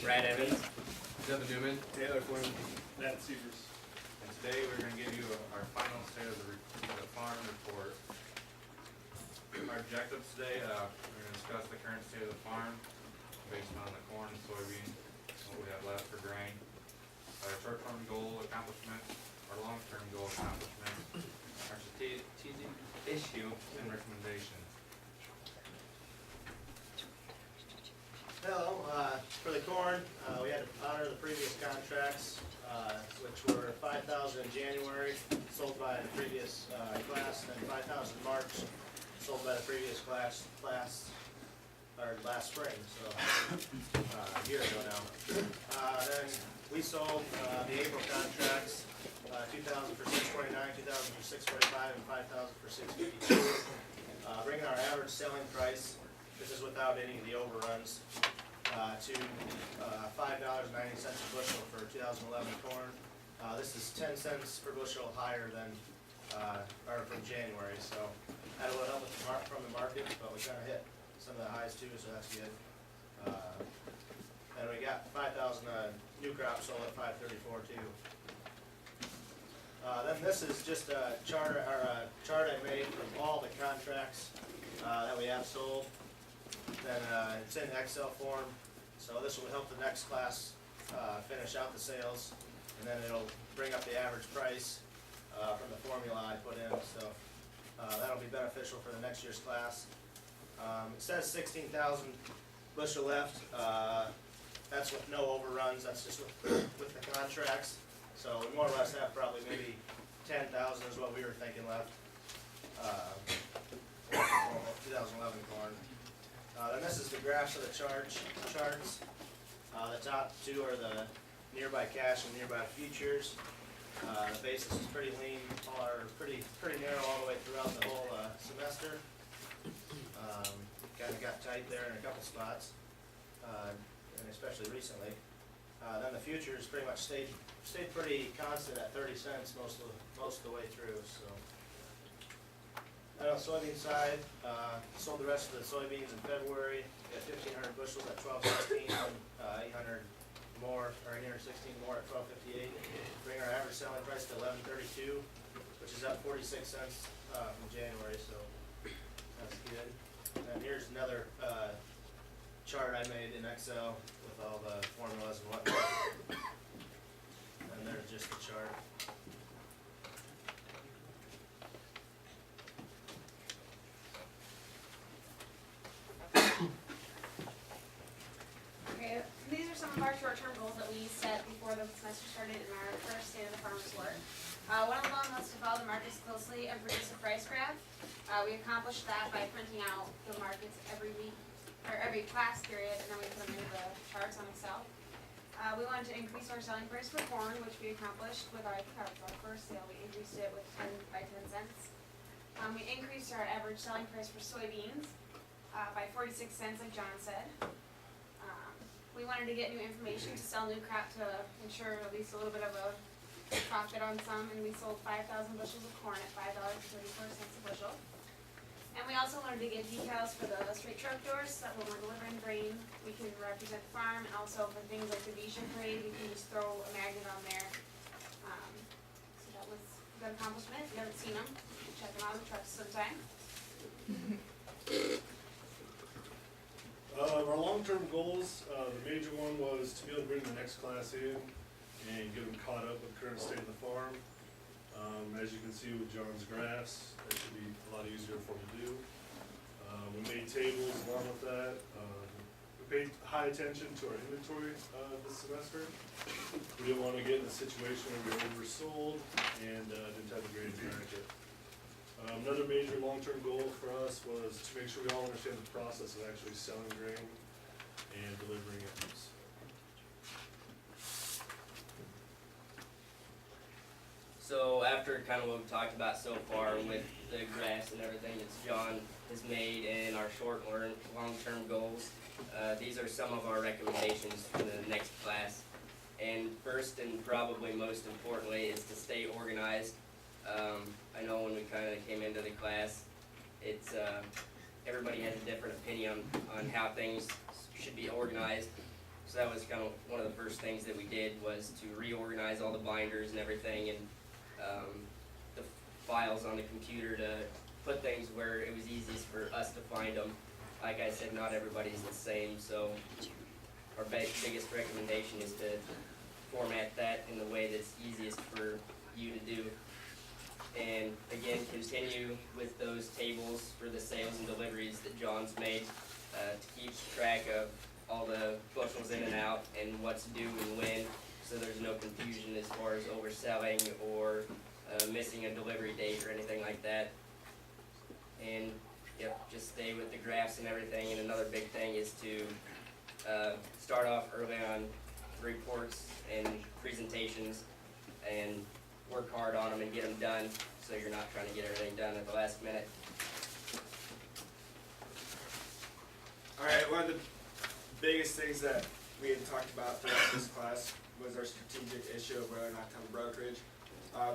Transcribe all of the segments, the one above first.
Brad Evans. Devin Newman. Taylor Flynn. Matt Severs. And today we're going to give you our final state of the farm report. Our objectives today, we're going to discuss the current state of the farm based on the corn and soybean, what we have left for grain, our short-term goal accomplishment, our long-term goal accomplishment, our strategic issue and recommendation. Hello, for the corn, we had to honor the previous contracts, which were 5,000 in January, sold by the previous class, and 5,000 in March, sold by the previous class, or last spring, so a year ago now. Then we sold the April contracts, 2,000 for 649, 2,000 for 645, and 5,000 for 652. Bringing our average selling price, this is without any of the overruns, to $5.90 a bushel for 2011 corn. This is 10 cents per bushel higher than, or from January, so had a little help from the market, but we kind of hit some of the highs too, so that's good. And we got 5,000 new crop sold at 534 too. Then this is just a chart, chart I made from all the contracts that we have sold. Then it's in Excel form, so this will help the next class finish out the sales, and then it'll bring up the average price from the formula I put in, so that'll be beneficial for the next year's class. It says 16,000 bushel left. That's with no overruns. That's just with the contracts. So we more or less have probably maybe 10,000 is what we were thinking left. 2011 corn. Then this is the graphs of the charts. The top two are the nearby cash and nearby futures. The basis is pretty lean, or pretty narrow all the way throughout the whole semester. Kind of got tight there in a couple spots, and especially recently. Then the futures pretty much stayed pretty constant at 30 cents most of the way through. So. On the soybean side, sold the rest of the soybeans in February. We got 1,500 bushels at 12.16, and 800 more, or 816 more at 12.58. Bring our average selling price to 11.32, which is up 46 cents from January, so that's good. And here's another chart I made in Excel with all the formulas and whatnot. And there's just the chart. Okay, these are some of our short-term goals that we set before the semester started in our first State of the Farm report. One of them was to follow the markets closely and produce a price graph. We accomplished that by printing out the markets every week, or every class period, and then we put them into the charts on Excel. We wanted to increase our selling price for corn, which we accomplished with our first sale. We increased it with 10 by 10 cents. We increased our average selling price for soybeans by 46 cents, like John said. We wanted to get new information to sell new crop to ensure at least a little bit of a profit on some, and we sold 5,000 bushels of corn at $5.34 a bushel. And we also wanted to get decals for the straight truck doors, so that when we're delivering grain, we can represent the farm, and also for things like the Vision Parade, we can just throw a magnet on there. So that was a good accomplishment. If you haven't seen them, check them out on the trucks sometime. Our long-term goals, the major one was to be able to bring the next class in and get them caught up with the current state of the farm. As you can see with John's graphs, that should be a lot easier for them to do. We made tables along with that. We paid high attention to our inventory this semester. We didn't want to get in a situation where we were oversold and didn't have the grain to market. Another major long-term goal for us was to make sure we all understand the process of actually selling grain and delivering it. So after kind of what we've talked about so far with the graphs and everything that John has made and our short and long-term goals, these are some of our recommendations for the next class. And first and probably most importantly is to stay organized. I know when we kind of came into the class, it's everybody has a different opinion on how things should be organized. So that was kind of one of the first things that we did, was to reorganize all the binders and everything, and the files on the computer to put things where it was easiest for us to find them. Like I said, not everybody's the same, so our biggest recommendation is to format that in the way that's easiest for you to do. And again, continue with those tables for the sales and deliveries that John's made, to keep track of all the bushels in and out and what's due and when, so there's no confusion as far as overselling or missing a delivery date or anything like that. And, yep, just stay with the graphs and everything. And another big thing is to start off early on reports and presentations and work hard on them and get them done, so you're not trying to get everything done at the last minute. Alright, one of the biggest things that we had talked about throughout this class was our strategic issue of whether or not to have a brokerage.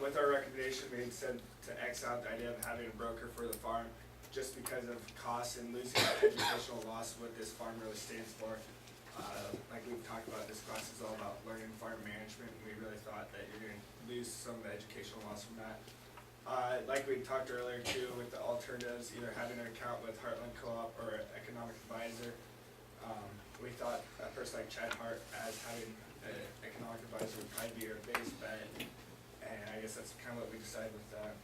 With our recommendation, we had said to X out the idea of having a broker for the farm, just because of costs and losing the educational loss what this farm really stands for. Like we've talked about, this class is all about learning farm management, and we really thought that you're going to lose some of the educational loss from that. Like we talked earlier too, with the alternatives, either having an account with Heartland Co-op or Economic Advisor. We thought a person like Chad Hart as having an economic advisor would probably be our biggest bet, and I guess that's kind of what we decided with that.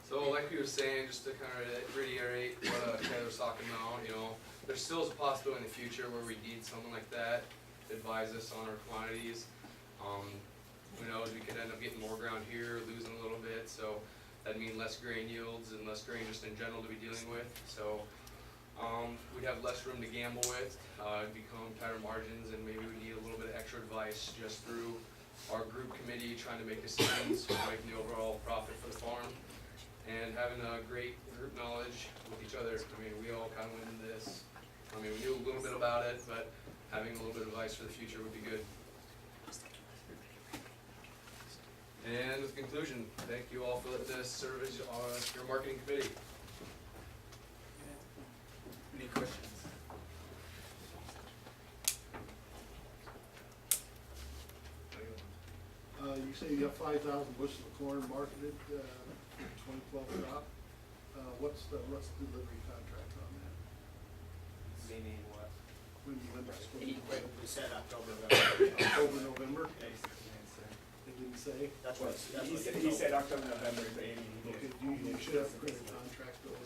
So like we were saying, just to kind of reiterate what Taylor was talking about, you know, there still is a possibility in the future where we need someone like that to advise us on our quantities. Who knows, we could end up getting more ground here, losing a little bit, so that'd mean less grain yields and less grain just in general to be dealing with. So we'd have less room to gamble with, become tighter margins, and maybe we need a little bit of extra advice just through our group committee trying to make decisions, making the overall profit for the farm. And having a great group knowledge with each other. I mean, we all kind of went into this. I mean, we knew a little bit about it, but having a little bit of advice for the future would be good. And with conclusion, thank you all for letting us serve as your marketing committee. Any questions? You say you got 5,000 bushels of corn marketed, 2012 crop. What's the delivery contract on that? Meaning what? When it's supposed to We said October, November. be? October, November? It didn't say? That's what, that's He what said, he he told said me. October, November is 80. Okay, you should have a great contract though.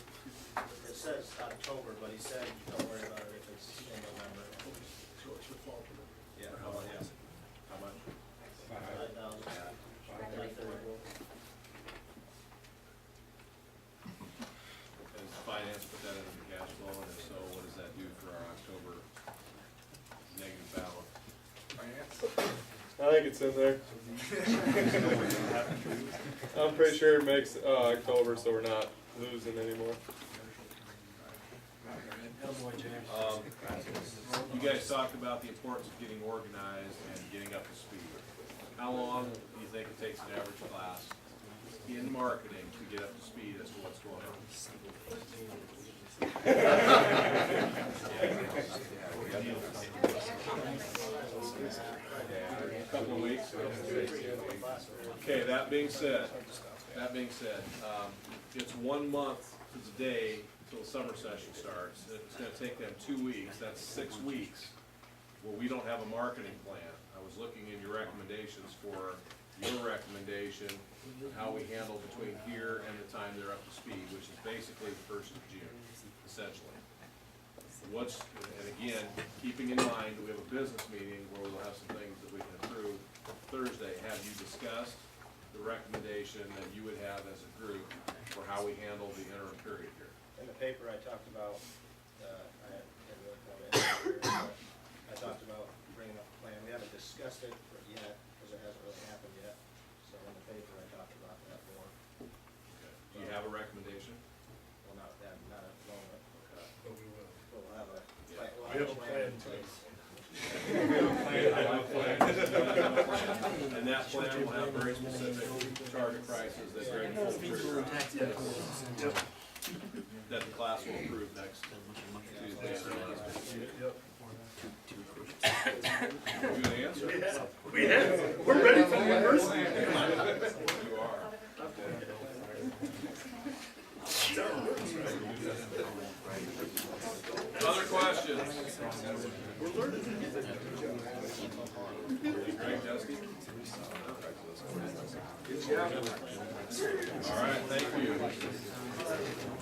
It says October, but he said, don't worry about it if it's in November. So it's your fall delivery. Yeah, how much? How much? 5,000. Does finance put that into the cash flow, and if so, what does that do for our October negative balance? I think it's in there. I'm pretty sure it makes October, so we're not losing anymore. You guys talked about the importance of getting organized and getting up to speed. How long do you think it takes an average class in marketing to get up to speed as to what's going on? A couple of weeks. Okay, that being said, it's 1 month to the day until the summer session starts. It's gonna take them 2 weeks, that's 6 weeks, where we don't have a marketing plan. I was looking in your recommendations for your recommendation, how we handle between here and the time they're up to speed, which is basically the 1st of June, essentially. And again, keeping in mind, we have a business meeting where we'll have some things that we can approve Thursday. Have you discussed the recommendation that you would have as a group for how we handle the interim period here? In the paper, I talked about, I talked about bringing up a plan. We haven't discussed it yet, because it hasn't really happened yet. So in the paper, I talked about that more. Okay. Do you have a recommendation? Well, not at the moment. Okay. But we will. But we'll have a, Yeah. we'll We have a plan in in place. And that plan will have very specific target prices that Greg will. that the class will approve next Tuesday. Yep. You gonna answer? We're ready for the university. You are. Other questions? Greg Dusty? All right, thank you.